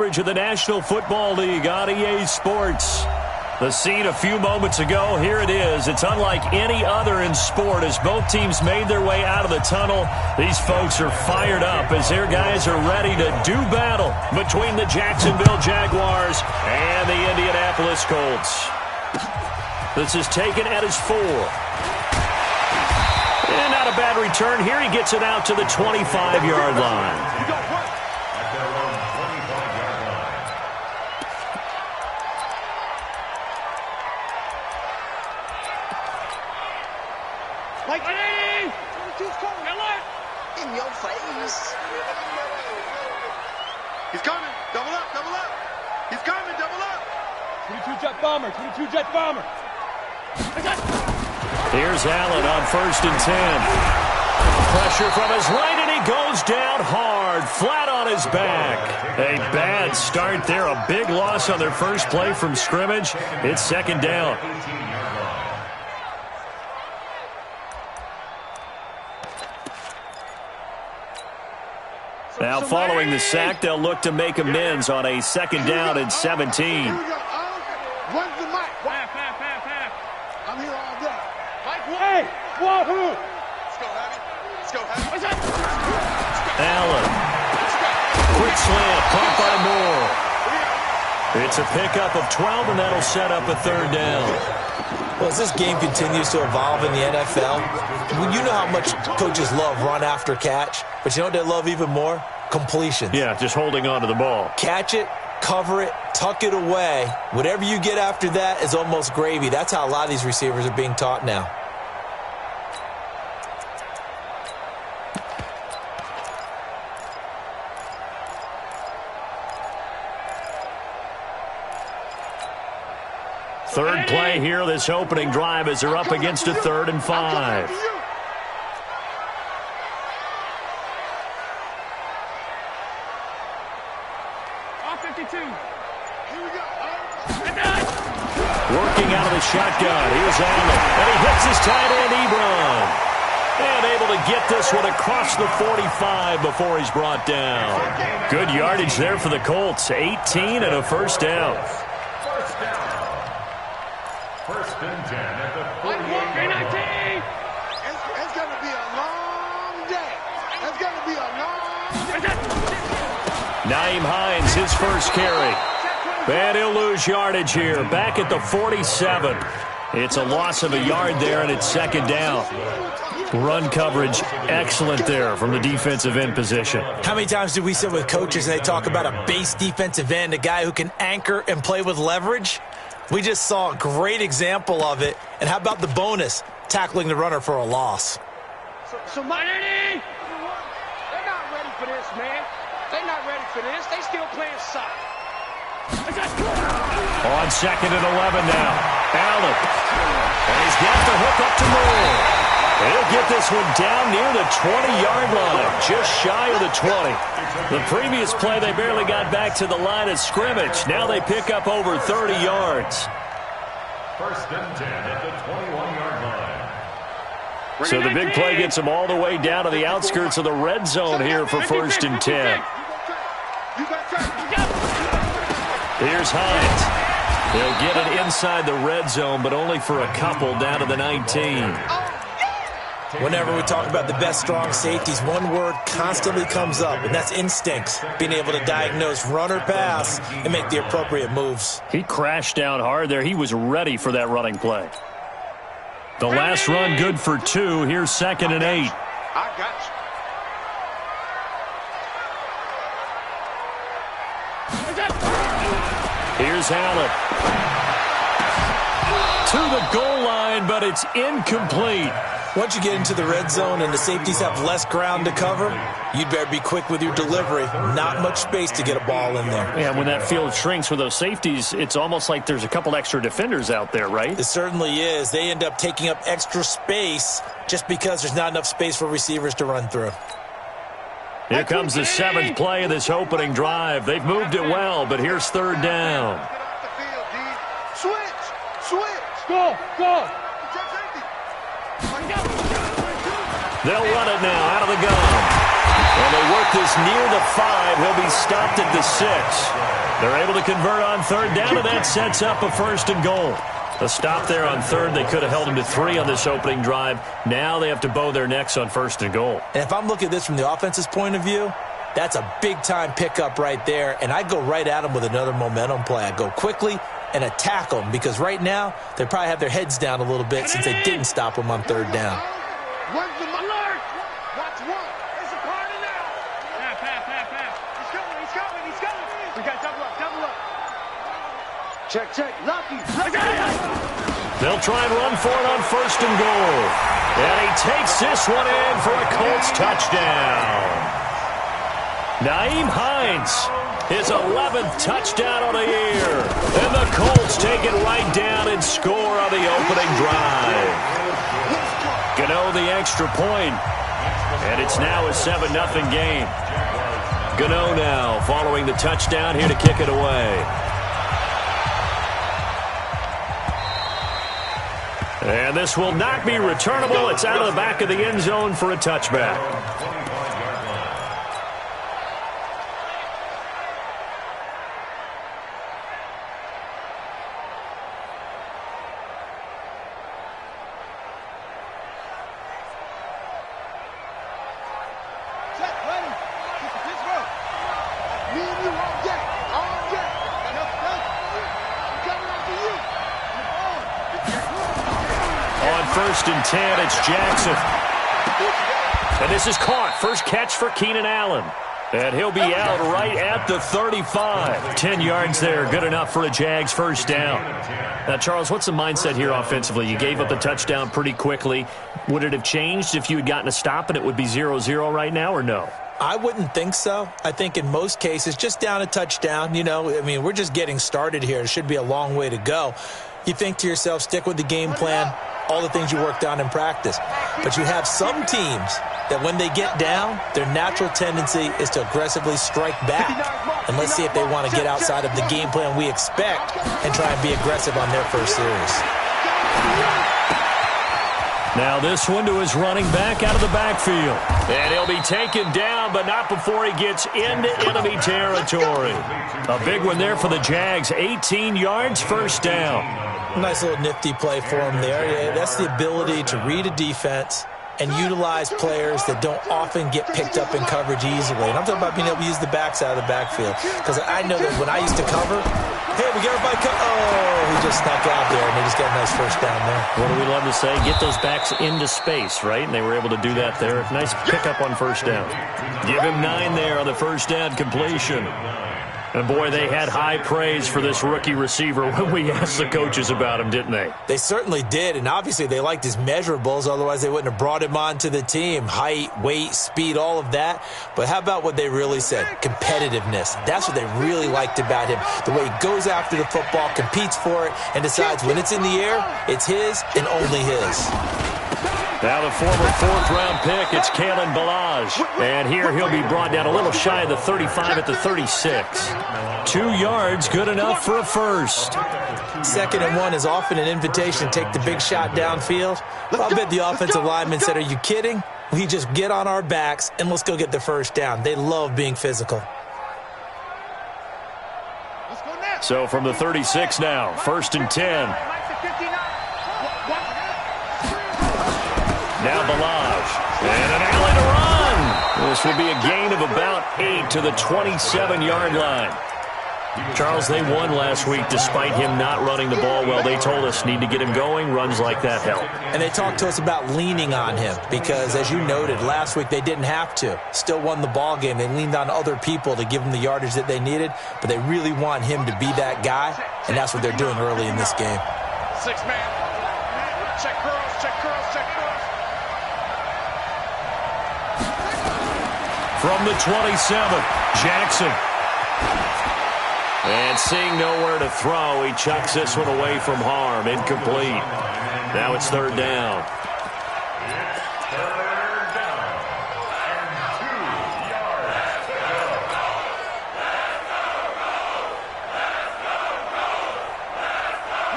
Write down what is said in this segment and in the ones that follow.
coverage of the National Football League on EA Sports. The scene a few moments ago, here it is. It's unlike any other in sport as both teams made their way out of the tunnel. These folks are fired up as their guys are ready to do battle between the Jacksonville Jaguars and the Indianapolis Colts. This is taken at his 4. And not a bad return here. He gets it out to the 25-yard line. In your face. He's coming. Double up, double up. He's coming, double up. 22 jet bomber, 22 jet bomber. Here's Allen on 1st and 10. Pressure from his right, and he goes down hard, flat on his back. A bad start there, a big loss on their first play from scrimmage. It's 2nd down. Now following the sack, they'll look to make amends on a 2nd down and 17. Here we go. Run the mic. Half. I'm here all day. Mike, hey, wahoo! Let's go, Abby. Let's go, Abby. Allen. Quick slant, caught by Moore. It's a pickup of 12, and that'll set up a 3rd down. Well, as this game continues to evolve in the NFL, you know how much coaches love run after catch, but you know what they love even more? Completion. Yeah, just holding on to the ball. Catch it, cover it, tuck it away. Whatever you get after that is almost gravy. That's how a lot of these receivers are being taught now. Third play here, this opening drive, as they're up against a 3rd and 5. Working out of the shotgun. Here's Allen. And he hits his tight end, Ebron. And able to get this one across the 45 before he's brought down. Good yardage there for the Colts. 18 and a 1st down. 1st and 10 at the 48. It's going to be a long day. It's going to be a long day. Nyheim Hines, his first carry. And he'll lose yardage here. Back at the 47. It's a loss of a yard there, and it's 2nd down. Run coverage, excellent there from the defensive end position. How many times do we sit with coaches and they talk about a base defensive end, a guy who can anchor and play with leverage? We just saw a great example of it. And how about the bonus, tackling the runner for a loss? So they're not ready for this, man. They're not ready for this. They still playing soccer. On 2nd and 11 now. Allen. And he's got the hook up to Moore. He'll get this one down near the 20-yard line, just shy of the 20. The previous play, they barely got back to the line of scrimmage. Now they pick up over 30 yards. 1st and 10 at the 21-yard line. So the big play gets them all the way down to the outskirts of the red zone here for 1st and 10. Here's Hines. They'll get it inside the red zone, but only for a couple down to the 19. Whenever we talk about the best strong safeties, one word constantly comes up, and that's instincts. Being able to diagnose run or pass and make the appropriate moves. He crashed down hard there. He was ready for that running play. The last run good for 2. Here's 2nd and 8. I got you. Here's Allen. To the goal line, but it's incomplete. Once you get into the red zone and the safeties have less ground to cover, you'd better be quick with your delivery. Not much space to get a ball in there. Yeah, when that field shrinks with those safeties, it's almost like there's a couple extra defenders out there, right? It certainly is. They end up taking up extra space just because there's not enough space for receivers to run through. Here comes the 7th play of this opening drive. They've moved it well, but here's 3rd down. Get off the field, D. Switch. Go. They'll run it now out of the gun. And they work this near the 5. He'll be stopped at the 6. They're able to convert on third down, and that sets up a 1st and goal. A stop there on third. They could have held him to 3 on this opening drive. Now they have to bow their necks on 1st and goal. And if I'm looking at this from the offense's point of view, that's a big-time pickup right there, and I go right at them with another momentum play. I go quickly and attack them because right now they probably have their heads down a little bit since they didn't stop them on third down. Where's the alert? Watch one. There's a party now. Pass. He's coming. We got double up. Check. Lucky. They'll try and run for it on 1st and goal. And he takes this one in for a Colts touchdown. Nyheim Hines, his 11th touchdown on the year. And the Colts take it right down and score on the opening drive. Gano the extra point. And it's now a 7-0 game. Gano now following the touchdown here to kick it away. And this will not be returnable. It's out of the back of the end zone for a touchback. On 1st and 10, it's Jackson. And this is caught. First catch for Keenan Allen. And he'll be out right at the 35. 10 yards there, good enough for a Jags 1st down. Now, Charles, what's the mindset here offensively? You gave up the touchdown pretty quickly. Would it have changed if you had gotten a stop and it would be 0-0 right now, or no? I wouldn't think so. I think in most cases, just down a touchdown, we're just getting started here. It should be a long way to go. You think to yourself, stick with the game plan, all the things you worked on in practice. But you have some teams that when they get down, their natural tendency is to aggressively strike back. And let's see if they want to get outside of the game plan we expect and try and be aggressive on their first series. Now this one to his running back out of the backfield. And he'll be taken down, but not before he gets into enemy territory. A big one there for the Jags. 18 yards, 1st down. Nice little nifty play for him there. Yeah, that's the ability to read a defense and utilize players that don't often get picked up in coverage easily. And I'm talking about being able to use the backside of the backfield. Because I know that when I used to cover, hey, we got everybody he just snuck out there, and they just got a nice 1st down there. What do we love to say? Get those backs into space, right? And they were able to do that there. Nice pickup on 1st down. Give him 9 there on the 1st down completion. And, boy, they had high praise for this rookie receiver when we asked the coaches about him, didn't they? They certainly did, and obviously they liked his measurables. Otherwise, they wouldn't have brought him onto the team. Height, weight, speed, all of that. But how about what they really said? Competitiveness. That's what they really liked about him. The way he goes after the football, competes for it, and decides when it's in the air, it's his and only his. Now the former 4th-round pick, it's Kalen Ballage. And here he'll be brought down a little shy of the 35 at the 36. 2 yards, good enough for a 1st. 2nd and 1 is often an invitation to take the big shot downfield. I bet the offensive lineman said, are you kidding? We just get on our backs and let's go get the 1st down. They love being physical. So from the 36 now, 1st and 10. Now Ballage. And an alley to run. This will be a gain of about 8 to the 27-yard line. Charles, they won last week despite him not running the ball well. They told us need to get him going. Runs like that help. And they talked to us about leaning on him because, as you noted, last week they didn't have to. Still won the ball game. They leaned on other people to give them the yardage that they needed, but they really want him to be that guy, and that's what they're doing early in this game. 6-man. Check girls, check girls, check girls. From the 27, Jackson. And seeing nowhere to throw, he chucks this one away from harm. Incomplete. Now it's 3rd down.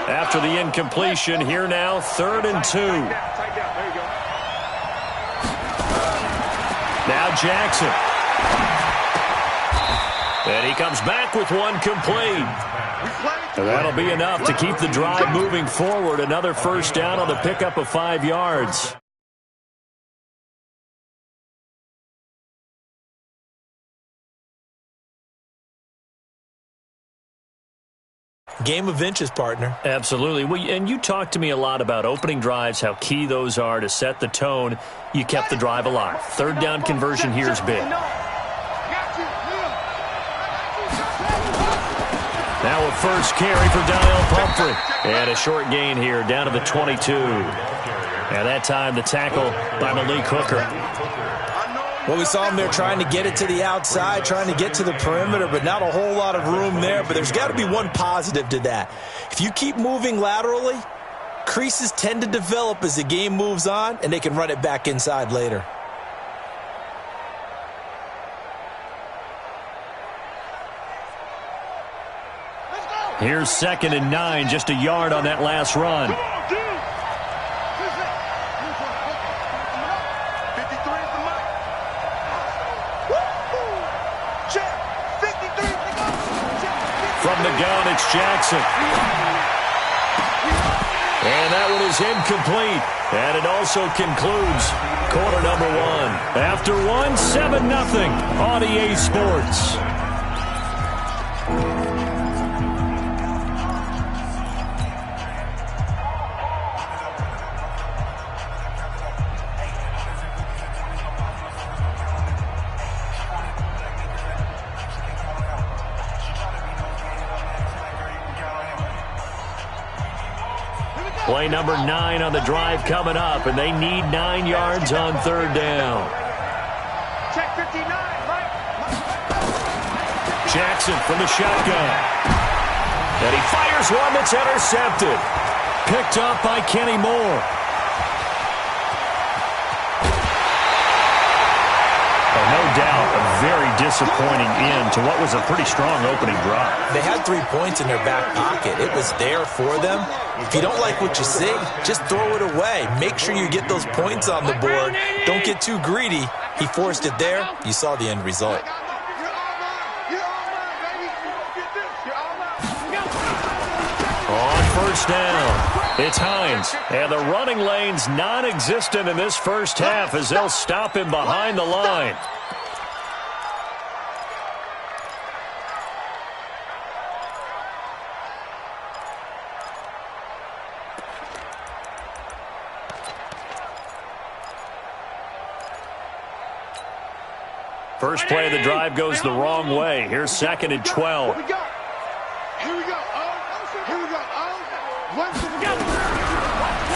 After the incompletion, here now, 3rd and 2. Now Jackson. And he comes back with one complete. And that'll be enough to keep the drive moving forward. Another first down on the pickup of 5 yards. Game of inches, partner. Absolutely. Well, and you talked to me a lot about opening drives, how key those are to set the tone. You kept the drive alive. Third down conversion here is big. Now a first carry for Daniel Pumphrey. And a short gain here down to the 22. And that time the tackle by Malik Hooker. Well, we saw him there trying to get it to the outside, trying to get to the perimeter, but not a whole lot of room there. But there's got to be one positive to that. If you keep moving laterally, creases tend to develop as the game moves on, and they can run it back inside later. Here's 2nd and 9, just a yard on that last run. From the gun, it's Jackson. And that one is incomplete. And it also concludes quarter number 1. After 1, 7-0 on EA Sports. Play number 9 on the drive coming up, and they need 9 yards on third down. Check 59, right? Jackson from the shotgun. And he fires one that's intercepted. Picked up by Kenny Moore. No doubt, a very disappointing end to what was a pretty strong opening drive. They had 3 points in their back pocket. It was there for them. If you don't like what you see, just throw it away. Make sure you get those points on the board. Don't get too greedy. He forced it there. You saw the end result. On first down, it's Hines. And the running lane's non-existent in this first half as they'll stop him behind the line. First play of the drive goes the wrong way. Here's 2nd and 12. Here we go. Here we go. Here we go.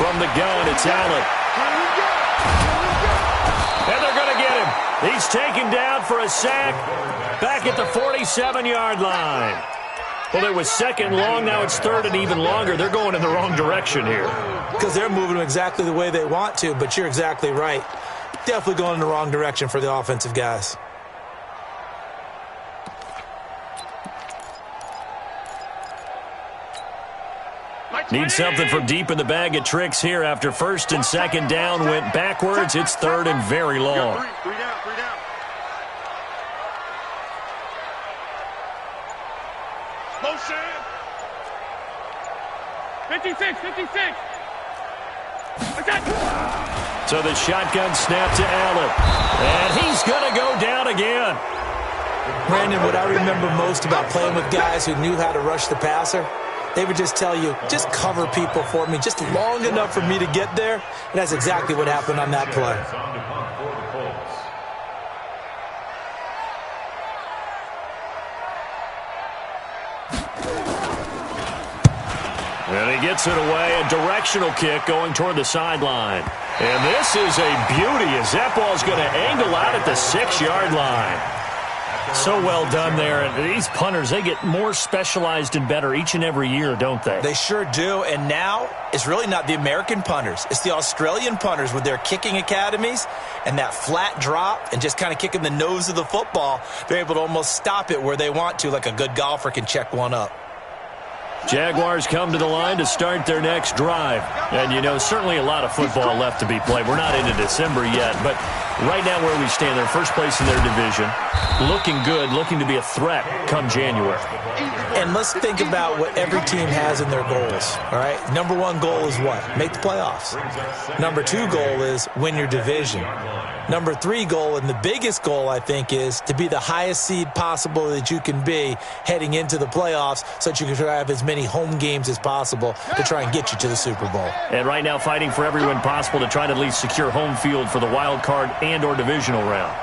From the gun, it's Allen. And they're going to get him. He's taken down for a sack back at the 47-yard line. Well, it was 2nd long. Now it's 3rd and even longer. They're going in the wrong direction here. Because they're moving exactly the way they want to, but you're exactly right. Definitely going in the wrong direction for the offensive guys. Need something from deep in the bag of tricks here after 1st and 2nd down went backwards. It's 3rd and very long. Three down. Motion. 56. So the shotgun snap to Allen. And he's going to go down again. Brandon, what I remember most about playing with guys who knew how to rush the passer, they would just tell you, just cover people for me, just long enough for me to get there. And that's exactly what happened on that play. And he gets it away, a directional kick going toward the sideline. And this is a beauty as that ball's going to angle out at the 6-yard line. So well done there. And these punters, they get more specialized and better each and every year, don't they? They sure do. And now it's really not the American punters. It's the Australian punters with their kicking academies and that flat drop and just kind of kicking the nose of the football. They're able to almost stop it where they want to, like a good golfer can check one up. Jaguars come to the line to start their next drive. And, you know, certainly a lot of football left to be played. We're not into December yet, but Right now where we stand, they're first place in their division. Looking good, looking to be a threat come January. And let's think about what every team has in their goals, all right? Number one goal is what? Make the playoffs. Number two goal is win your division. Number three goal, and the biggest goal, I think, is to be the highest seed possible that you can be heading into the playoffs so that you can have as many home games as possible to try and get you to the Super Bowl. And right now fighting for every win possible to try to at least secure home field for the wild card and or divisional round.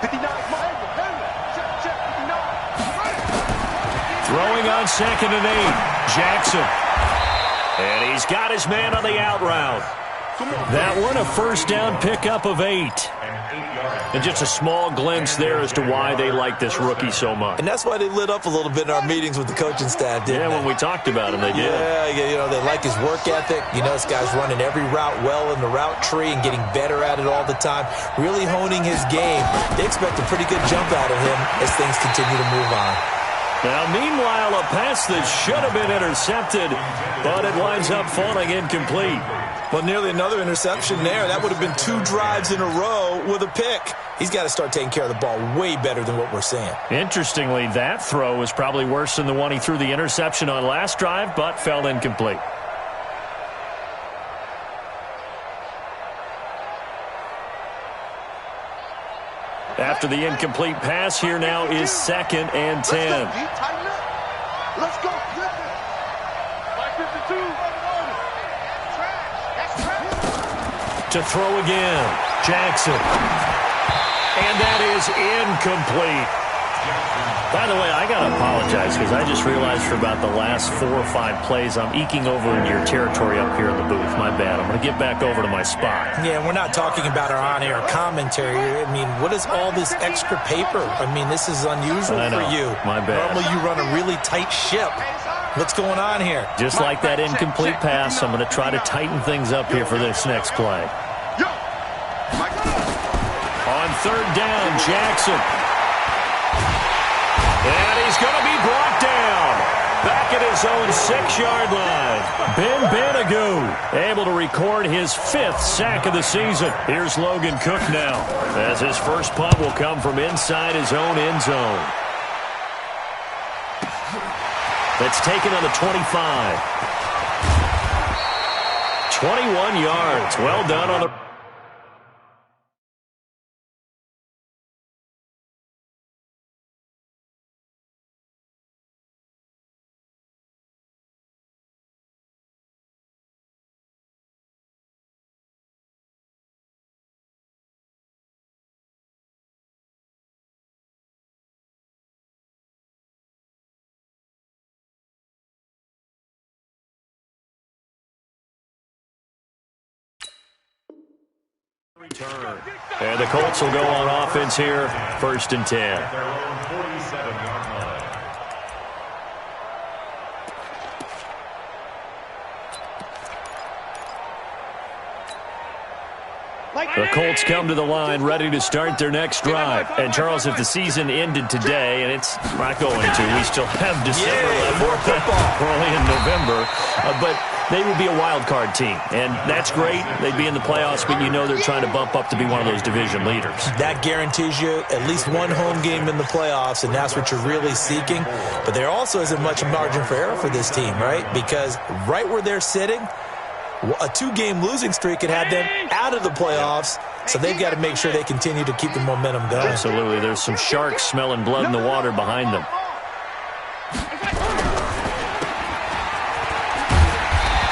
Throwing on 2nd and 8, Jackson. And he's got his man on the out route. That one a first down pickup of 8. And just a small glimpse there as to why they like this rookie so much. And that's why they lit up a little bit in our meetings with the coaching staff, didn't they? When we talked about him, they did. Yeah, they like his work ethic. This guy's running every route well in the route tree and getting better at it all the time, really honing his game. They expect a pretty good jump out of him as things continue to move on. Now, meanwhile, a pass that should have been intercepted, but it winds up falling incomplete. Well, nearly another interception there. That would have been 2 drives in a row with a pick. He's got to start taking care of the ball way better than what we're seeing. Interestingly, that throw was probably worse than the one he threw the interception on last drive, but fell incomplete. After the incomplete pass, here now is 2nd and 10. Let's go. To throw again, Jackson. And that is incomplete. By the way, I got to apologize because I just realized for about the last 4 or 5 plays, I'm eking over into your territory up here in the booth. My bad. I'm going to get back over to my spot. Yeah, we're not talking about our on-air commentary. I mean, what is all this extra paper? I mean, this is unusual for you. My bad. Normally you run a really tight ship. What's going on here? Just like that incomplete pass, I'm going to try to tighten things up here for this next play. On 3rd down, Jackson. And he's going to be brought down. Back at his own 6-yard line. Ben Banagou able to record his 5th sack of the season. Here's Logan Cook now, as his first punt will come from inside his own end zone. That's taken on the 25. 21 yards. Well done on the... return. And the Colts will go on offense here, 1st and 10. The Colts come to the line ready to start their next drive. And, Charles, if the season ended today, and it's not going to, we still have December left, early in November, but they would be a wild card team. And that's great. They'd be in the playoffs, but you know they're trying to bump up to be one of those division leaders. That guarantees you at least one home game in the playoffs, and that's what you're really seeking. But there also isn't much margin for error for this team, right? Because right where they're sitting, a 2-game losing streak could have them out of the playoffs, so they've got to make sure they continue to keep the momentum going. Absolutely. There's some sharks smelling blood in the water behind them.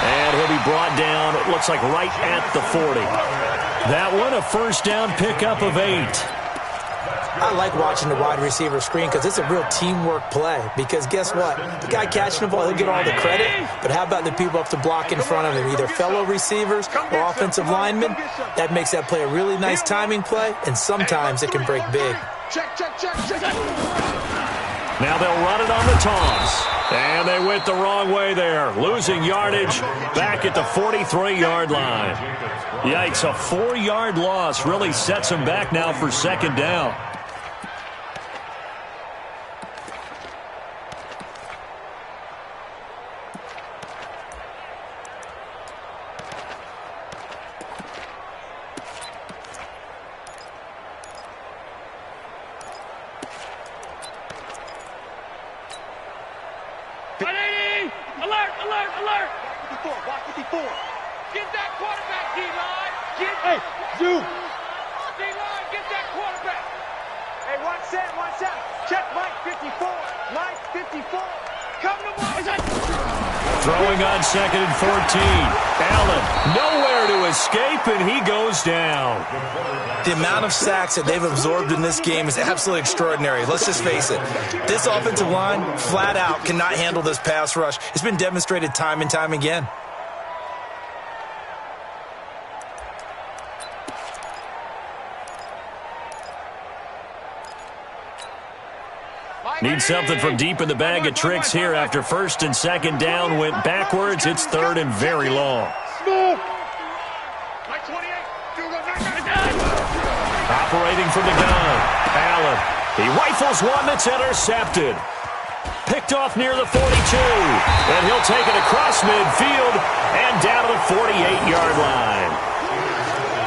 And he'll be brought down, it looks like right at the 40. That one a first down pickup of 8. I like watching the wide receiver screen because it's a real teamwork play. Because guess what? The guy catching the ball, he'll get all the credit. But how about the people up to block in front of him? Either fellow receivers or offensive linemen. That makes that play a really nice timing play. And sometimes it can break big. Now they'll run it on the toss. And they went the wrong way there. Losing yardage back at the 43-yard line. Yikes, a 4-yard loss really sets them back now for 2nd down. Alert, alert, alert. 54, watch 54. Get that quarterback, D-line. Hey, you. D-line, get that quarterback. Hey, watch that, watch that. Check Mike 54. Mike 54. Come to Mike. Throwing on 2nd and 14. Allen, nowhere to escape, and he goes down. The amount of sacks that they've absorbed in this game is absolutely extraordinary. Let's just face it. This offensive line, flat out, cannot handle this pass rush. It's been demonstrated time and time again. Need something from deep in the bag of tricks here after 1st and 2nd down went backwards. It's 3rd and very long. Operating from the gun, Allen. He rifles one that's intercepted. Picked off near the 42. And he'll take it across midfield and down to the 48-yard line.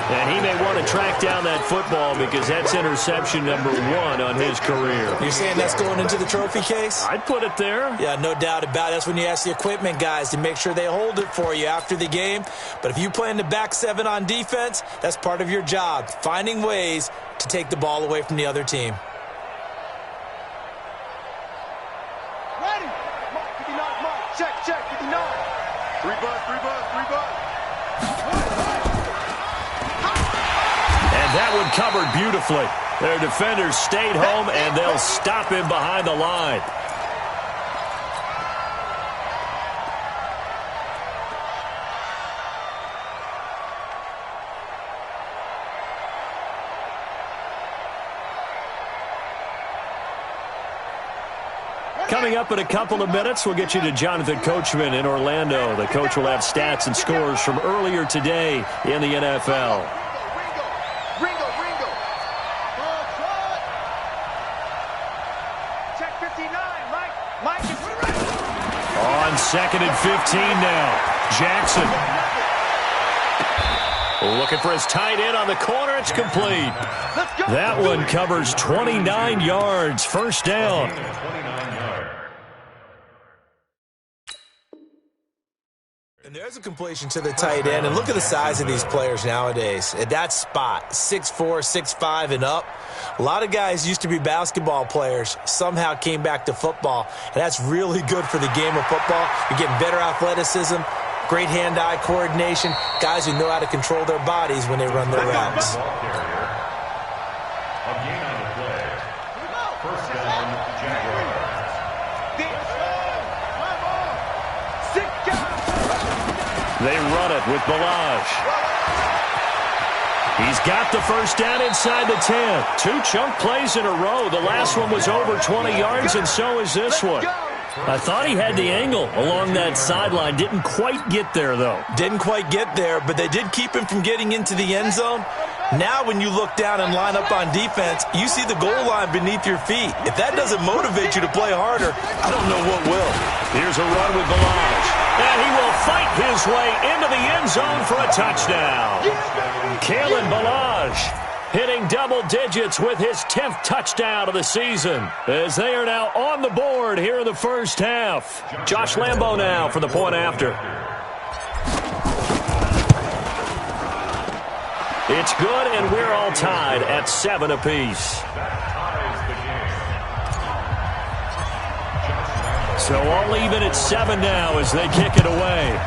And he may want to track down that football because that's interception number 1 on his career. You're saying that's going into the trophy case? I'd put it there. Yeah, no doubt about it. That's when you ask the equipment guys to make sure they hold it for you after the game. But if you play in the back 7 on defense, that's part of your job, finding ways to take the ball away from the other team. Ready. Mike 59, Mike. Check, 59. 3 bus. That one covered beautifully. Their defenders stayed home, and they'll stop him behind the line. Coming up in a couple of minutes, we'll get you to Jonathan Coachman in Orlando. The coach will have stats and scores from earlier today in the NFL. On 2nd and 15 now. Jackson. Looking for his tight end on the corner. It's complete. That one covers 29 yards. 1st down. And there's a completion to the tight end. And look at the size of these players nowadays. At that spot, 6'4", 6'5", and up. A lot of guys used to be basketball players, somehow came back to football. And that's really good for the game of football. You're getting better athleticism, great hand-eye coordination, guys who know how to control their bodies when they run their routes. They run it with Balaj. He's got the 1st down inside the 10. 2 chunk plays in a row. The last one was over 20 yards, and so is this one. I thought he had the angle along that sideline. Didn't quite get there, though. Didn't quite get there, but they did keep him from getting into the end zone. Now when you look down and line up on defense, you see the goal line beneath your feet. If that doesn't motivate you to play harder, I don't know what will. Here's a run with Balaj. And he will fight his way into the end zone for a touchdown. Kalen Balaj hitting double digits with his 10th touchdown of the season as they are now on the board here in the 1st half. Josh Lambo now for the point after. It's good, and we're all tied at 7 apiece. So all even at 7 now as they kick it away.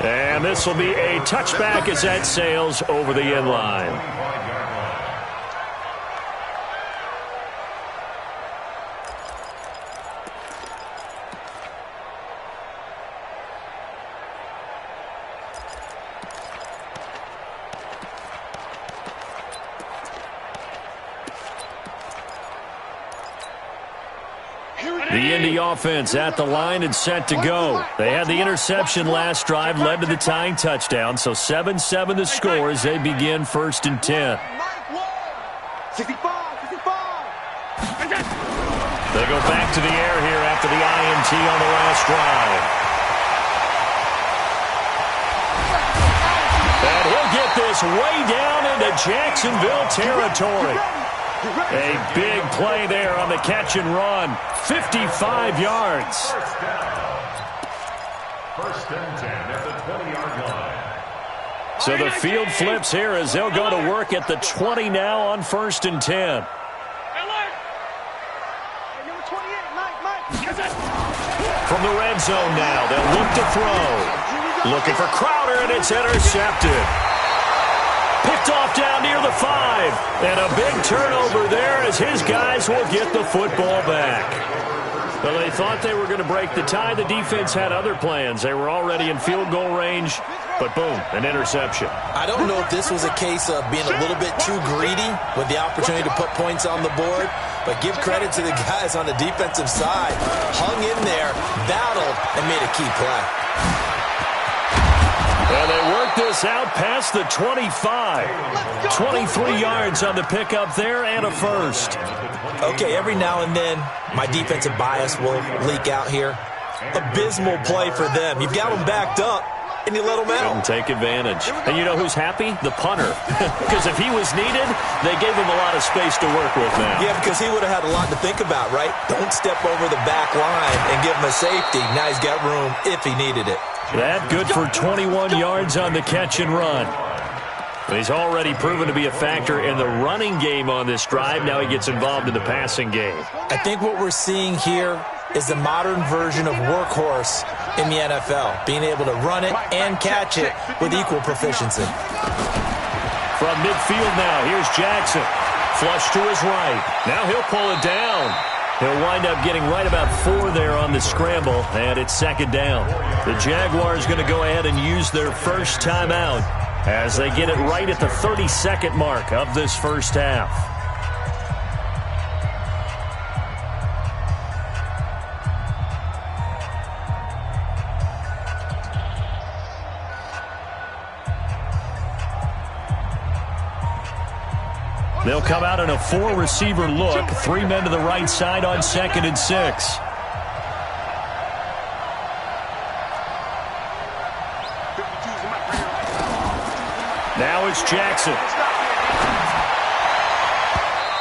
And this will be a touchback as that sails over the end line. The Indy offense at the line and set to go. They had the interception last drive, led to the tying touchdown. So 7-7 the score as they begin 1st and 10. 65. They go back to the air here after the INT on the last drive. And he'll get this way down into Jacksonville territory. A big play there on the catch and run. 55 yards. First and 10 at the 20-yard line. So the field flips here as they'll go to work at the 20 now on 1st and 10. From the red zone now, they'll look to throw. Looking for Crowder, and it's intercepted. Picked off down near the 5. And a big turnover there as his guys will get the football back. Well, they thought they were going to break the tie. The defense had other plans. They were already in field goal range, but boom, an interception. I don't know if this was a case of being a little bit too greedy with the opportunity to put points on the board, but give credit to the guys on the defensive side. Hung in there, battled, and made a key play. And they worked this out past the 25. 23 yards on the pickup there and a first. Okay, every now and then, my defensive bias will leak out here. Abysmal play for them. You've got them backed up, and you let them out. Couldn't take advantage. And you know who's happy? The punter. Because if he was needed, they gave him a lot of space to work with now. Yeah, because he would have had a lot to think about, right? Don't step over the back line and give him a safety. Now he's got room if he needed it. That good for 21 yards on the catch and run. He's already proven to be a factor in the running game on this drive. Now he gets involved in the passing game. I think what we're seeing here is the modern version of workhorse in the NFL, being able to run it and catch it with equal proficiency. From midfield now, here's Jackson. Flush to his right. Now he'll pull it down. He'll wind up getting right about 4 there on the scramble, and it's 2nd down. The Jaguars going to go ahead and use their first timeout as they get it right at the 32nd mark of this first half. They'll come out in a 4-receiver look. 3 men to the right side on 2nd and 6. Now it's Jackson.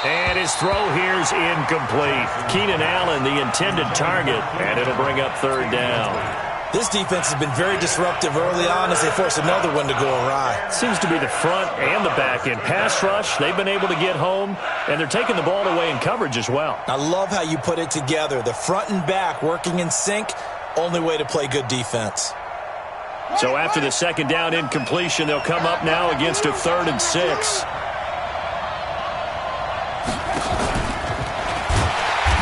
And his throw here's incomplete. Keenan Allen, the intended target, and it'll bring up 3rd down. This defense has been very disruptive early on as they force another one to go awry. Seems to be the front and the back end. Pass rush, they've been able to get home, and they're taking the ball away in coverage as well. I love how you put it together. The front and back working in sync, only way to play good defense. So after the 2nd down incompletion, they'll come up now against a 3rd and 6.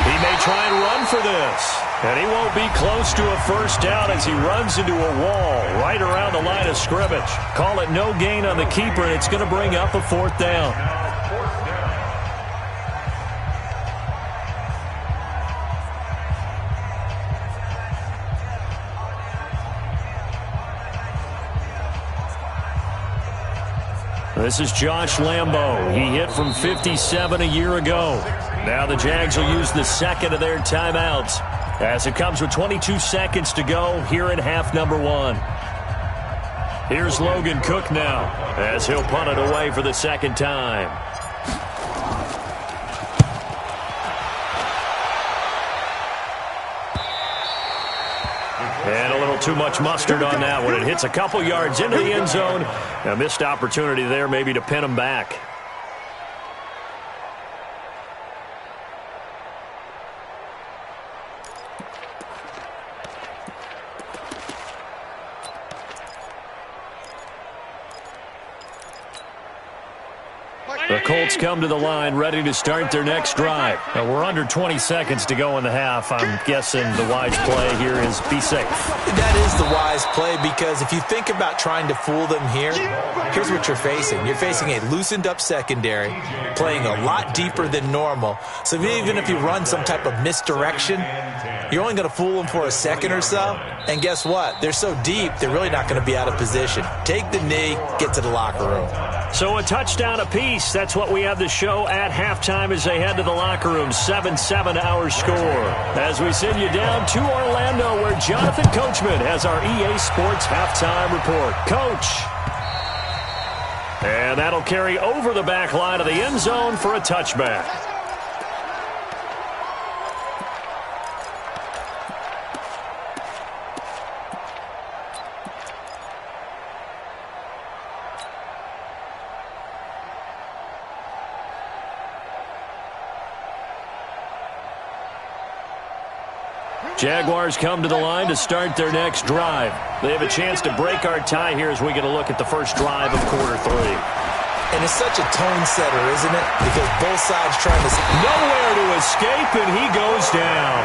He may try and run for this. And he won't be close to a first down as he runs into a wall right around the line of scrimmage. Call it no gain on the keeper, and it's going to bring up a 4th down. This is Josh Lambo. He hit from 57 a year ago. Now the Jags will use the 2nd of their timeouts as it comes with 22 seconds to go here in half number 1. Here's Logan Cook now as he'll punt it away for the 2nd time. And a little too much mustard on that one. It hits a couple yards into the end zone. A missed opportunity there maybe to pin him back. The Colts come to the line ready to start their next drive. Now we're under 20 seconds to go in the half. I'm guessing the wise play here is be safe. That is the wise play because if you think about trying to fool them here, here's what you're facing. You're facing a loosened up secondary, playing a lot deeper than normal. So even if you run some type of misdirection, you're only going to fool them for a second or so. And guess what? They're so deep, they're really not going to be out of position. Take the knee, get to the locker room. So a touchdown apiece. That's what we have to show at halftime as they head to the locker room. 7-7 our score. As we send you down to Orlando where Jonathan Coachman has our EA Sports halftime report. Coach. And that'll carry over the back line of the end zone for a touchback. Jaguars come to the line to start their next drive. They have a chance to break our tie here as we get a look at the first drive of quarter 3. And it's such a tone setter, isn't it? Because both sides trying to... Nowhere to escape, and he goes down.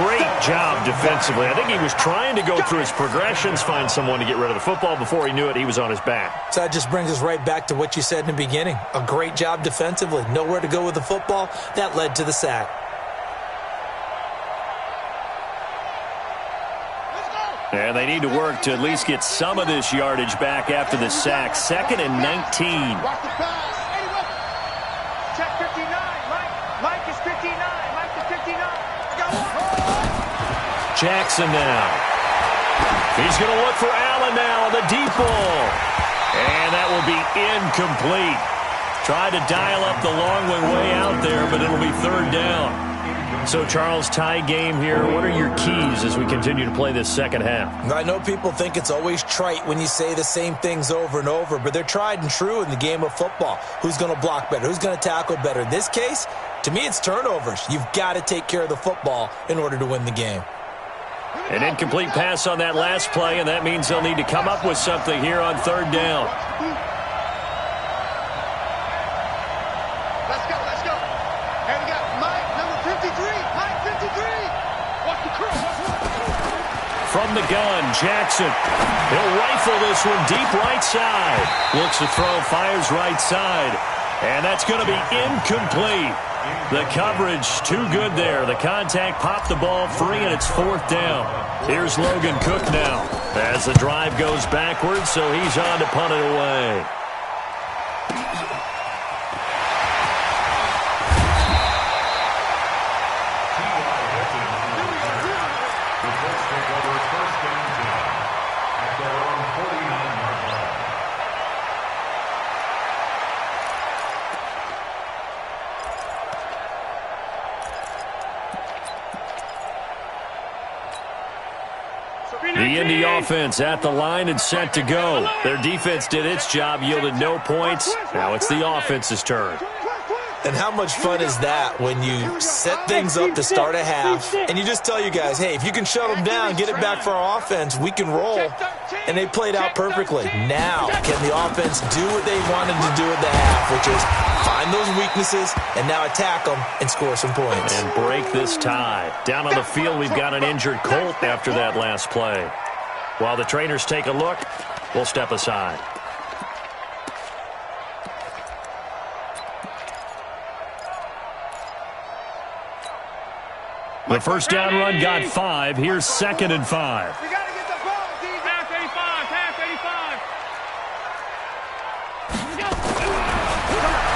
Great job defensively. I think he was trying to go through his progressions, find someone to get rid of the football. Before he knew it, he was on his back. So that just brings us right back to what you said in the beginning. A great job defensively. Nowhere to go with the football. That led to the sack. And they need to work to at least get some of this yardage back after the sack. 2nd and 19. Watch the pass. Check 59. Mike is 59. Mike is 59. I got one. Jackson now. He's going to look for Allen now on the deep ball. And that will be incomplete. Tried to dial up the long way out there, but it'll be 3rd down. So, Charles, tie game here. What are your keys as we continue to play this second half? I know people think it's always trite when you say the same things over and over, but they're tried and true in the game of football. Who's going to block better? Who's going to tackle better? In this case, to me, it's turnovers. You've got to take care of the football in order to win the game. An incomplete pass on that last play, and that means they'll need to come up with something here on 3rd down. Let's go. And we got Mike, number 53. Mike, 53. Watch the curl. From the gun, Jackson. He'll rifle this one deep right side. Looks to throw, fires right side. And that's going to be incomplete. The coverage too good there. The contact popped the ball free, and it's 4th down. Here's Logan Cook now as the drive goes backwards, so he's on to punt it away. The Indy offense at the line and set to go. Their defense did its job, yielded no points. Now it's the offense's turn. And how much fun is that when you set things up to start a half and you just tell you guys, hey, if you can shut them down, get it back for our offense, we can roll. And they played out perfectly. Now, can the offense do what they wanted to do at the half, which is find those weaknesses and now attack them and score some points. And break this tie. Down on the field, we've got an injured Colt after that last play. While the trainers take a look, we'll step aside. The first down run got 5. Here's 2nd and 5. You got to get the ball, D. Half 85, half 85.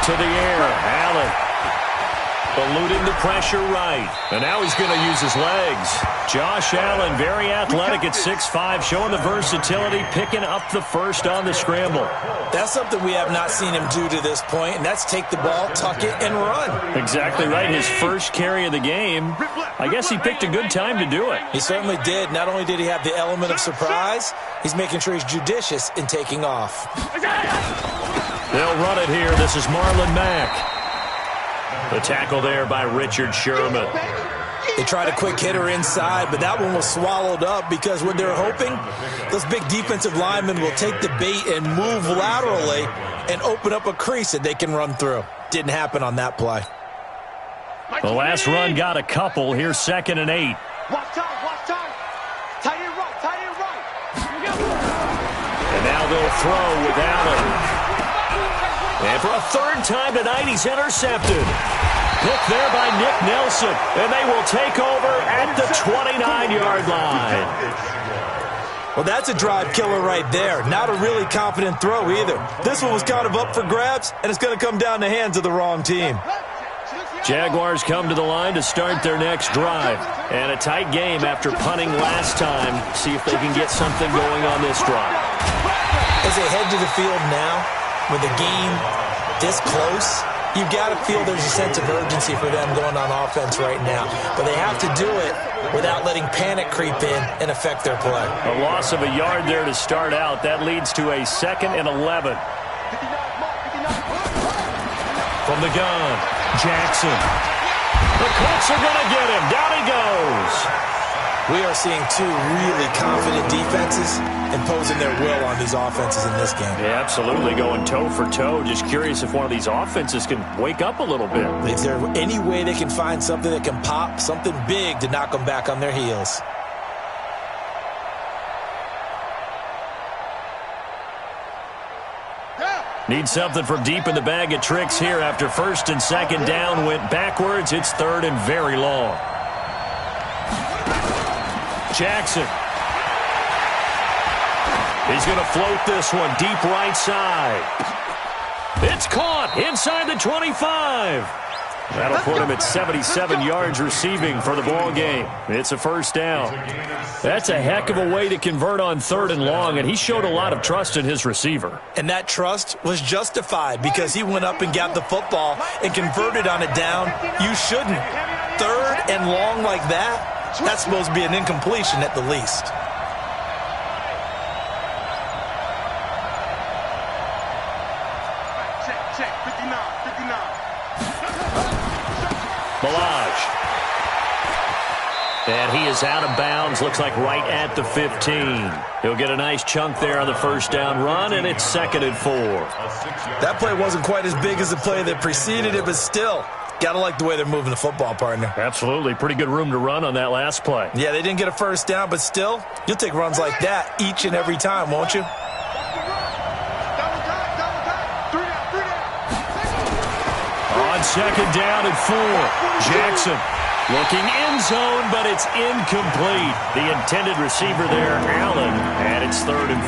To the air, Allen. Eluding the pressure right. And now he's going to use his legs. Josh Allen, very athletic at 6'5", showing the versatility, picking up the first on the scramble. That's something we have not seen him do to this point, and that's take the ball, tuck it, and run. Exactly right. His first carry of the game. I guess he picked a good time to do it. He certainly did. Not only did he have the element of surprise, he's making sure he's judicious in taking off. They'll run it here. This is Marlon Mack. The tackle there by Richard Sherman. They tried a quick hitter inside, but that one was swallowed up because what they're hoping, those big defensive linemen will take the bait and move laterally and open up a crease that they can run through. Didn't happen on that play. The last run got a couple. Here's 2nd and 8. Watch time. Tight end right. And now they'll throw with Allen. And for a 3rd time tonight, he's intercepted. Picked there by Nick Nelson. And they will take over at the 29-yard line. Well, that's a drive killer right there. Not a really confident throw either. This one was kind of up for grabs, and it's going to come down the hands of the wrong team. Jaguars come to the line to start their next drive. And a tight game after punting last time. See if they can get something going on this drive. As they head to the field now, with a game this close, you've got to feel there's a sense of urgency for them going on offense right now. But they have to do it without letting panic creep in and affect their play. A loss of a yard there to start out. That leads to a 2nd and 11. From the gun, Jackson. The Colts are going to get him. Down he goes. We are seeing two really confident defenses imposing their will on these offenses in this game. Yeah, absolutely, going toe for toe. Just curious if one of these offenses can wake up a little bit. Is there any way they can find something that can pop, something big to knock them back on their heels? Need something from deep in the bag of tricks here after 1st and 2nd down went backwards. It's 3rd and very long. Jackson. He's going to float this one deep right side. It's caught inside the 25. That'll put him at 77 yards receiving for the ball game. It's a 1st down. That's a heck of a way to convert on 3rd and long, and he showed a lot of trust in his receiver. And that trust was justified because he went up and got the football and converted on a down. You shouldn't. 3rd and long like that, that's supposed to be an incompletion at the least. Balaj. And he is out of bounds, looks like right at the 15. He'll get a nice chunk there on the 1st down run, and it's 2nd and 4. That play wasn't quite as big as the play that preceded it, but still, got to like the way they're moving the football, partner. Absolutely. Pretty good room to run on that last play. Yeah, they didn't get a 1st down, but still, you'll take runs like that each and every time, won't you? On 2nd down and 4, Jackson looking end zone, but it's incomplete. The intended receiver there, Allen, and it's 3rd and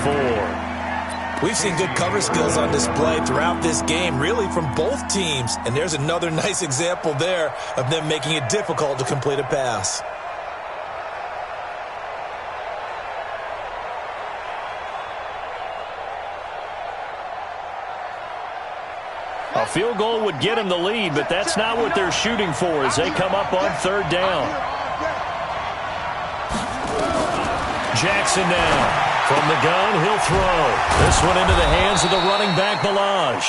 4. We've seen good cover skills on display throughout this game, really from both teams. And there's another nice example there of them making it difficult to complete a pass. A field goal would get him the lead, but that's not what they're shooting for as they come up on 3rd down. Jackson now. From the gun, he'll throw. This one into the hands of the running back, Balaj.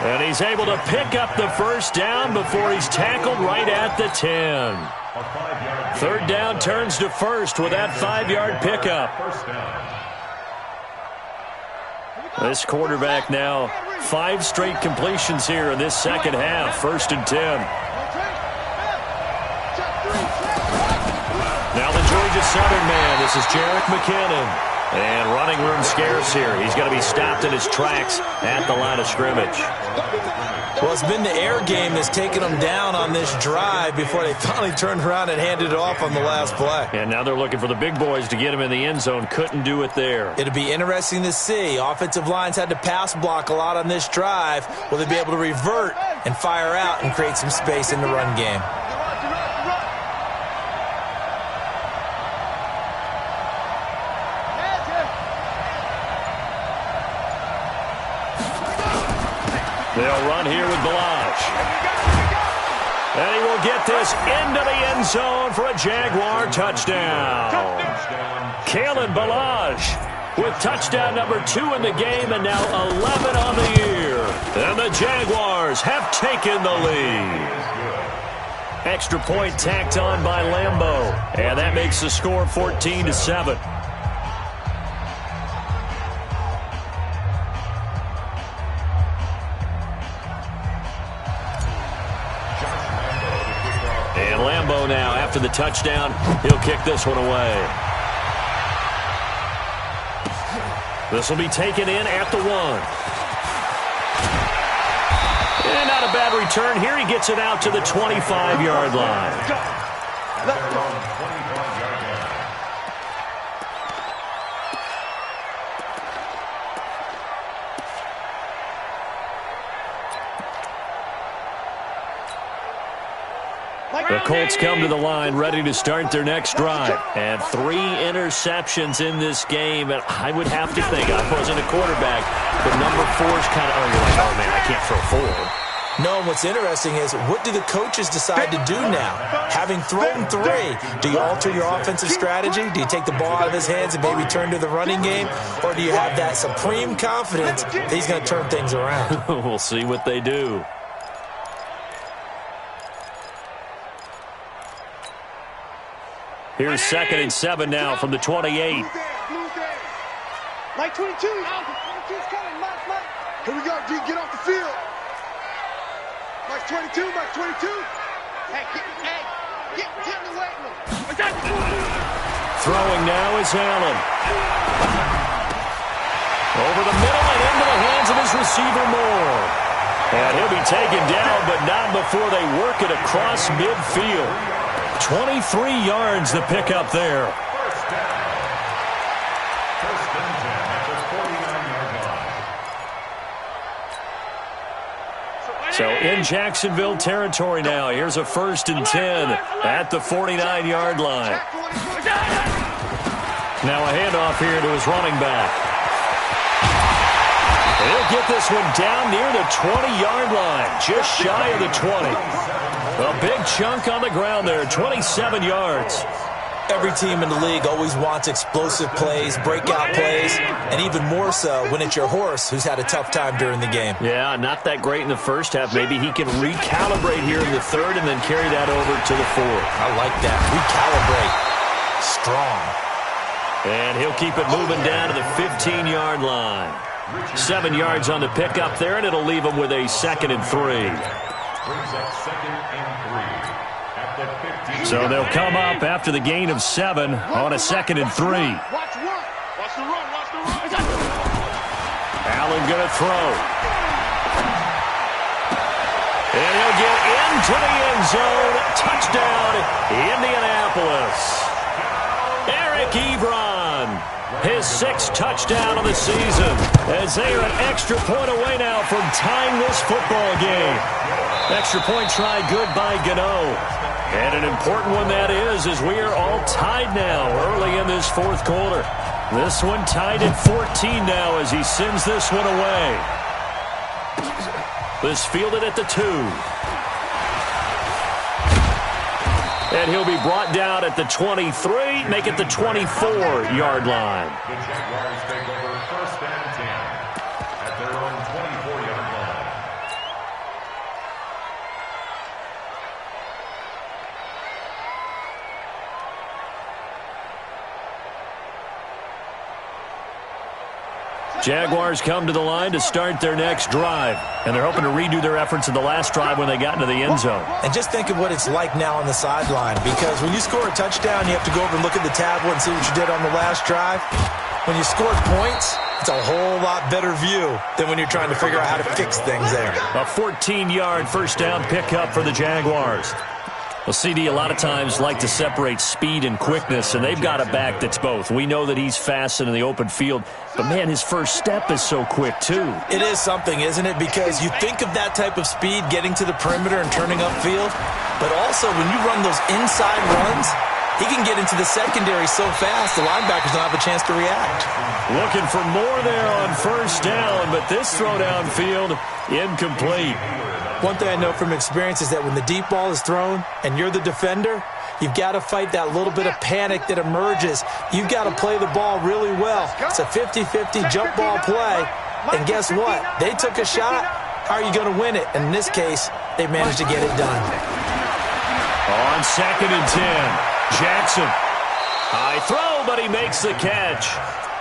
And he's able to pick up the 1st down before he's tackled right at the 10. 3rd down turns to 1st with that 5-yard pickup. This quarterback now 5 straight completions here in this 2nd half. 1st and 10. Now the Georgia Southern man. This is Jerick McKinnon. And running room scarce here. He's going to be stopped in his tracks at the line of scrimmage. Well, it's been the air game that's taken them down on this drive before they finally turned around and handed it off on the last play. And now they're looking for the big boys to get him in the end zone. Couldn't do it there. It'll be interesting to see. Offensive lines had to pass block a lot on this drive. Will they be able to revert and fire out and create some space in the run game? They'll run here with Balaj. And he will get this into the end zone for a Jaguar touchdown. Kalen Balaj with touchdown number 2 in the game and now 11 on the year. And the Jaguars have taken the lead. Extra point tacked on by Lambeau. And that makes the score 14-7. And Lambeau now, after the touchdown, he'll kick this one away. This will be taken in at the 1. And not a bad return. Here he gets it out to the 25-yard line. The Colts come to the line ready to start their next drive. And 3 interceptions in this game. And I would have to think, I wasn't a quarterback, but number 4 is kind of, you're like, oh, man, I can't throw 4. No, and what's interesting is, what do the coaches decide to do now? Having thrown 3, do you alter your offensive strategy? Do you take the ball out of his hands and maybe turn to the running game? Or do you have that supreme confidence that he's going to turn things around? We'll see what they do. Here's 2nd and 7 now from the 28. Mike 22. 22's coming. Mike. Here we go, D. Get off the field. Mike 22. Hey, get in the weight room. Throwing now is Allen. Over the middle and into the hands of his receiver Moore. And he'll be taken down, but not before they work it across midfield. 23 yards to pick up there. First and 10 at the 49-yard line. So in Jacksonville territory now. Here's a 1st and 10 at the 49-yard line. Now a handoff here to his running back. He'll get this one down near the 20-yard line, just shy of the 20. A big chunk on the ground there, 27 yards. Every team in the league always wants explosive plays, breakout plays, and even more so when it's your horse who's had a tough time during the game. Yeah, not that great in the first half. Maybe he can recalibrate here in the 3rd and then carry that over to the 4th. I like that. Recalibrate. Strong. And he'll keep it moving down to the 15-yard line. 7 yards on the pickup there, and it'll leave him with a 2nd and 3. Brings up 2nd and 3 at the 15. So they'll come up after the gain of 7 on a 2nd and 3. Watch the run. Allen going to throw. And he'll get into the end zone. Touchdown, Indianapolis. Eric Ebron, his 6th touchdown of the season, as they are an extra point away now from tying this football game. Extra point try good by Gano. And an important one that is, as we are all tied now early in this 4th quarter. This one tied at 14 now as he sends this one away. This fielded at the 2. And he'll be brought down at the 23, make it the 24-yard line. The Jaguars take over 1st and 10 at their own 24-yard line. Jaguars come to the line to start their next drive. And they're hoping to redo their efforts in the last drive when they got into the end zone. And just think of what it's like now on the sideline, because when you score a touchdown, you have to go over and look at the tablet and see what you did on the last drive. When you scored points, it's a whole lot better view than when you're trying to figure out how to fix things there. A 14-yard first down pickup for the Jaguars. Well, CD, a lot of times like to separate speed and quickness, and they've got a back that's both. We know that he's fast in the open field, but, man, his first step is so quick, too. It is something, isn't it? Because you think of that type of speed getting to the perimeter and turning upfield, but also when you run those inside runs, he can get into the secondary so fast the linebackers don't have a chance to react. Looking for more there on first down, but this throw downfield incomplete. One thing I know from experience is that when the deep ball is thrown and you're the defender, you've got to fight that little bit of panic that emerges. You've got to play the ball really well. It's a 50-50 jump ball play. And guess what? They took a shot. How are you going to win it? And in this case, they managed to get it done. On 2nd and 10, Jackson. High throw, but he makes the catch.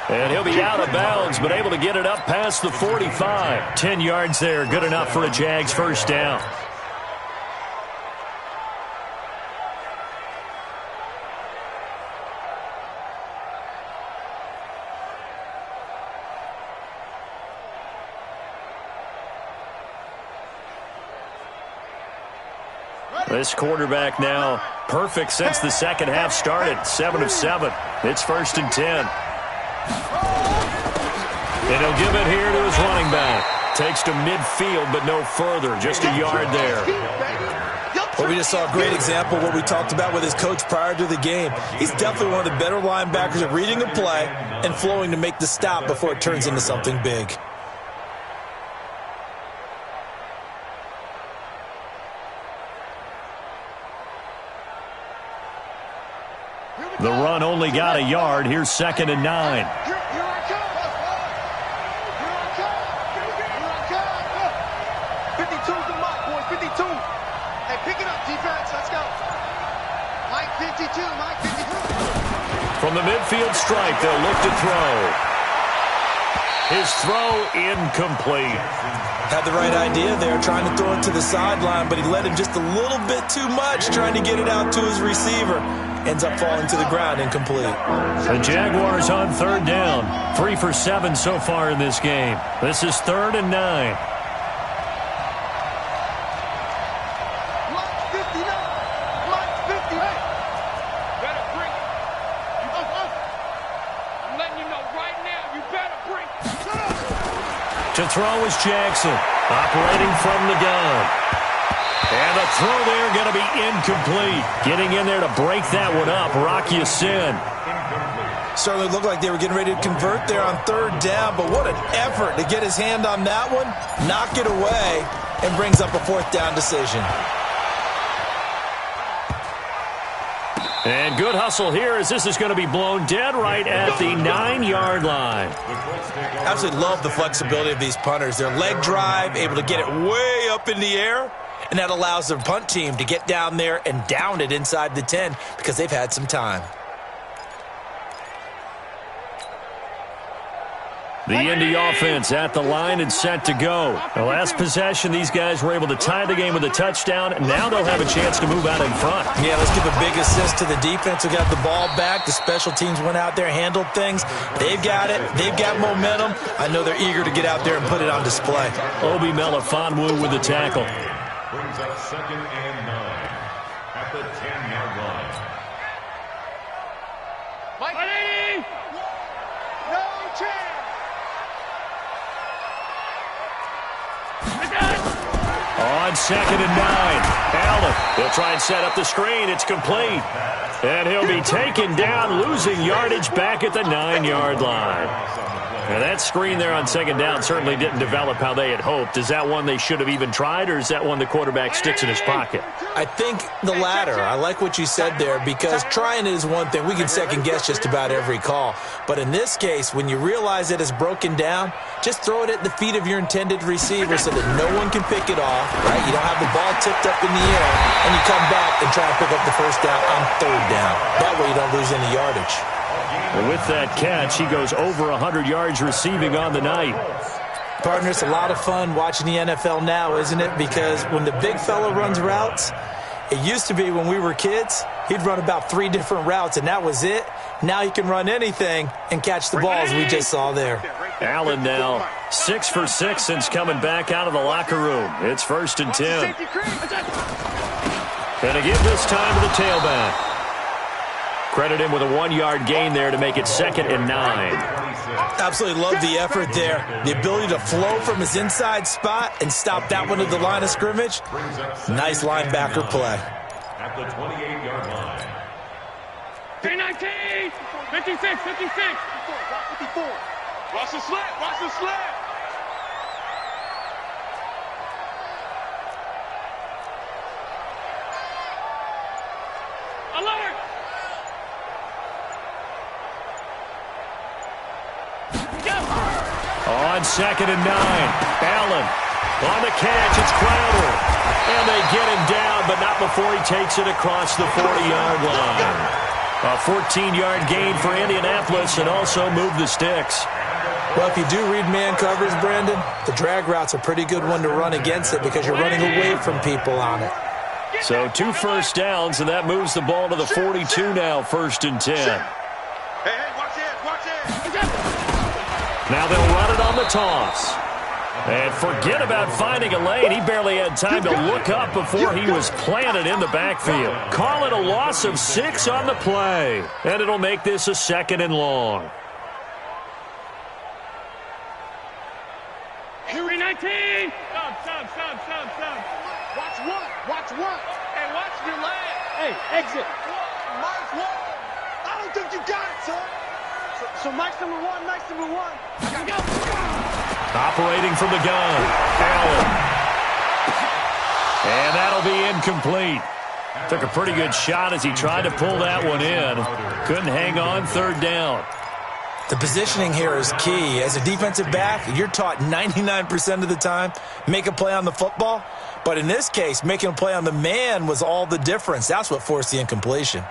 And he'll be out of bounds, but able to get it up past the 45. 10 yards there, good enough for a Jags first down. This quarterback now perfect since the second half started. 7 of 7. It's 1st and 10. And he'll give it here to his running back. Takes to midfield, but no further. Just a yard there. Well, we just saw a great example of what we talked about with his coach prior to the game. He's definitely one of the better linebackers at reading a play and flowing to make the stop before it turns into something big. The run only got a yard. Here's 2nd and 9. Here I come. Here I come. 52's the mark, boys. 52. Hey, pick it up, defense. Let's go. Mike 52. Mike 52. From the midfield stripe, they'll look to throw. His throw incomplete. Had the right idea there, trying to throw it to the sideline, but he let him just a little bit too much, trying to get it out to his receiver. Ends up falling to the ground, incomplete. The Jaguars on 3rd down. 3 for 7 so far in this game. This is 3rd and 9. Mike 59. Mike 50. Hey. Better bring it. I'm letting you know right now, you better bring it. To throw is Jackson, operating from the gun. And the throw there going to be incomplete. Getting in there to break that one up, Rocky Sin. Certainly looked like they were getting ready to convert there on 3rd down, but what an effort to get his hand on that one, knock it away, and brings up a 4th down decision. And good hustle here as this is going to be blown dead right at the 9-yard line. Absolutely love the flexibility of these punters. Their leg drive, able to get it way up in the air, and that allows their punt team to get down there and down it inside the 10 because they've had some time. The Indy offense at the line and set to go. The last possession, these guys were able to tie the game with a touchdown, and now they'll have a chance to move out in front. Yeah, let's give a big assist to the defense who got the ball back. The special teams went out there, handled things. They've got it. They've got momentum. I know they're eager to get out there and put it on display. Obi Melifonwu with the tackle. Brings up 2nd and 9 at the 10-yard line. Mike, ready? No chance. On 2nd and 9, Allen. He'll try and set up the screen. It's complete. And he'll be taken down, losing yardage back at the 9-yard line. And that screen there on 2nd down certainly didn't develop how they had hoped. Is that one they should have even tried, or is that one the quarterback sticks in his pocket? I think the latter. I like what you said there because trying it is one thing. We can second-guess just about every call. But in this case, when you realize that it's broken down, just throw it at the feet of your intended receiver so that no one can pick it off, right? You don't have the ball tipped up in the air, and you come back and try to pick up the 1st down on 3rd down. That way you don't lose any yardage. And with that catch, he goes over 100 yards receiving on the night. Partner, it's a lot of fun watching the NFL now, isn't it? Because when the big fella runs routes, it used to be when we were kids, he'd run about 3 different routes, and that was it. Now he can run anything and catch the balls we just saw there. Allen now 6 for 6 since coming back out of the locker room. It's 1st and 10. And again this time to the tailback. Credit him with a 1-yard gain there to make it 2nd and 9. Absolutely love the effort there. The ability to flow from his inside spot and stop that one at the line of scrimmage. Nice linebacker play. At the 28-yard line. 319, 56, 56. 54. Watch the slant, watch the slant. Alert! On 2nd and 9, Allen on the catch. It's Crowder. And they get him down, but not before he takes it across the 40-yard line. A 14-yard gain for Indianapolis and also move the sticks. Well, if you do read man covers, Brandon, the drag route's a pretty good one to run against it because you're running away from people on it. So 2 first downs, and that moves the ball to the 42 now, 1st and 10. Hey, watch this, watch this. Now they'll run it on the toss. And forget about finding a lane. He barely had time to look up before he was planted in the backfield. Call it a loss of 6 on the play. And it'll make this a 2nd and long. 319. Watch one. Hey, Exit. Mike's one. I don't think you got it, son. So Mike's number one. Mike's number one. Go. Operating from the gun. Allen. And that'll be incomplete. Took a pretty good shot as he tried to pull that one in. Couldn't hang on, third down. The positioning here is key. As a defensive back, you're taught 99% of the time, make a play on the football. But in this case, making a play on the man was all the difference. That's what forced the incompletion.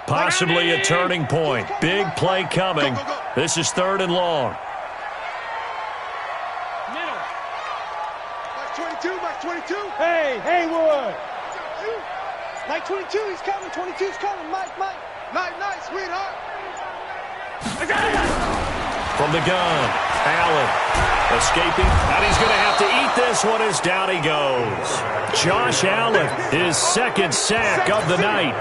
Possibly a turning point. Big play coming. This is 3rd and long. Middle. Mike 22, Mike 22. Hey, Haywood. Mike 22, he's coming. 22's coming. Mike. Night, sweetheart. From the gun, Allen escaping, and he's going to have to eat this one as down he goes. Josh Allen, his 2nd sack of the night.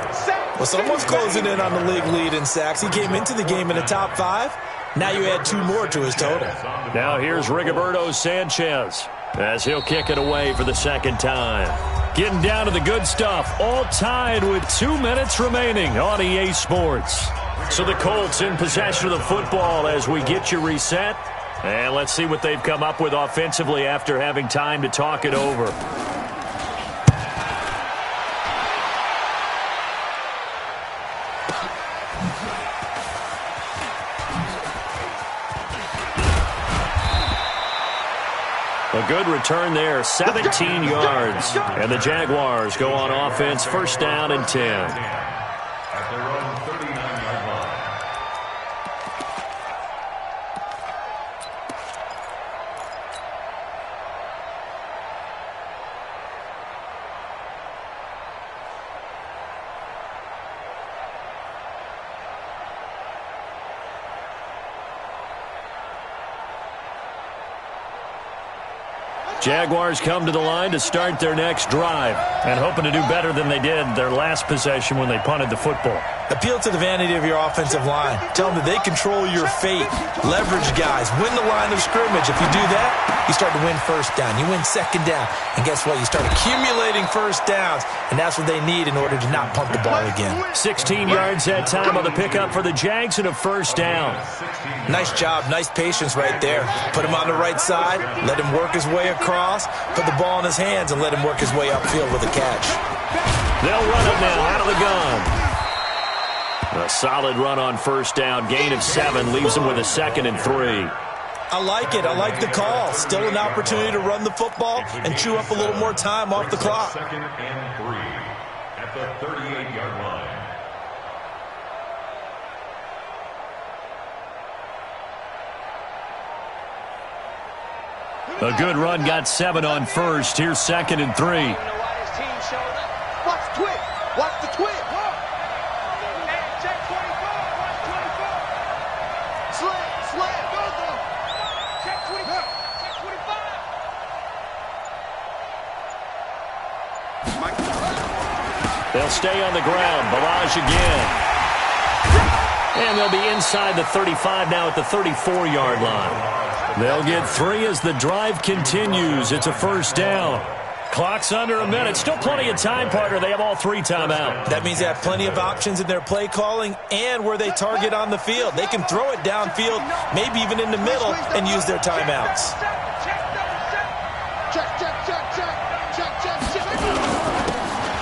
Well, someone's closing in on the league lead in sacks. He came into the game in the top 5. Now you add 2 more to his total. Now here's Rigoberto Sanchez as he'll kick it away for the 2nd time. Getting down to the good stuff, all tied with 2 minutes remaining on EA Sports. So the Colts in possession of the football as we get you reset. And let's see what they've come up with offensively after having time to talk it over. A good return there, 17 yards. And the Jaguars go on offense, 1st down and 10. At their own 39-yard line. Jaguars come to the line to start their next drive and hoping to do better than they did their last possession when they punted the football. Appeal to the vanity of your offensive line. Tell them that they control your fate. Leverage guys. Win the line of scrimmage. If you do that, you start to win 1st down. You win 2nd down. And guess what? You start accumulating 1st downs. And that's what they need in order to not punt the ball again. 16 yards that time on the pickup for the Jags and a 1st down. Nice job. Nice patience right there. Put him on the right side. Let him work his way across. Put the ball in his hands and let him work his way upfield with a catch. They'll run it now out of the gun. A solid run on 1st down. Gain of 7 leaves them with a 2nd and 3. I like it. I like the call. Still an opportunity to run the football and chew up a little more time off the clock. 2nd and 3 at the 38-yard line. A good run, got 7 on 1st. Here's 2nd and 3. Watch the twig. Watch the twig. Check 24. Watch 24. Slam. Go. Check 24. Check 25. They'll stay on the ground. Balaj again. And they'll be inside the 35 now at the 34-yard line. They'll get 3 as the drive continues. It's a 1st down. Clock's under a minute. Still plenty of time, partner. They have all 3 timeouts. That means they have plenty of options in their play calling and where they target on the field. They can throw it downfield, maybe even in the middle, and use their timeouts. Check.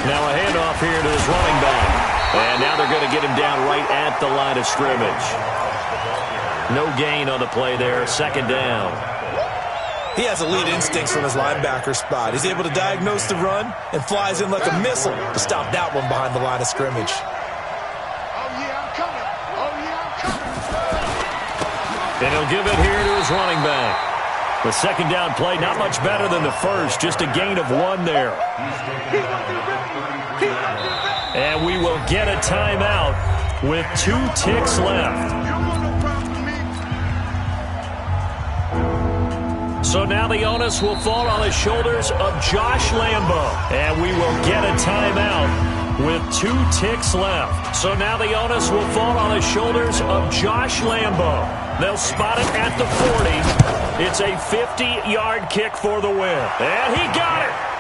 Now a handoff here to his running back. And now they're going to get him down right at the line of scrimmage. No gain on the play there. 2nd down. He has elite instincts from his linebacker spot. He's able to diagnose the run and flies in like a missile to stop that one behind the line of scrimmage. I'm coming. And he'll give it here to his running back. The 2nd down play, not much better than the 1st. Just a gain of 1 there. And we will get a timeout with 2 ticks left. So now the onus will fall on the shoulders of Josh Lambo. And we will get a timeout with 2 ticks left. So now the onus will fall on the shoulders of Josh Lambo. They'll spot it at the 40. It's a 50-yard kick for the win. And he got it.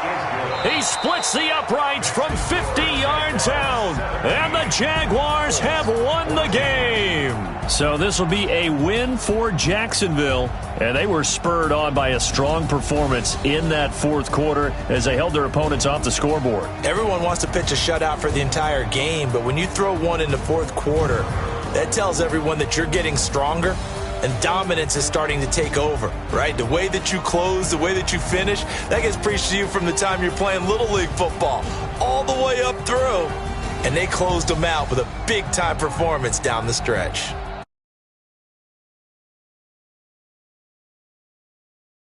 He splits the uprights from 50 yards out. And the Jaguars have won the game. So this will be a win for Jacksonville. And they were spurred on by a strong performance in that fourth quarter as they held their opponents off the scoreboard. Everyone wants to pitch a shutout for the entire game, but when you throw one in the fourth quarter, that tells everyone that you're getting stronger and dominance is starting to take over, right? The way that you close, the way that you finish, that gets preached to you from the time you're playing Little League football all the way up through. And they closed them out with a big-time performance down the stretch.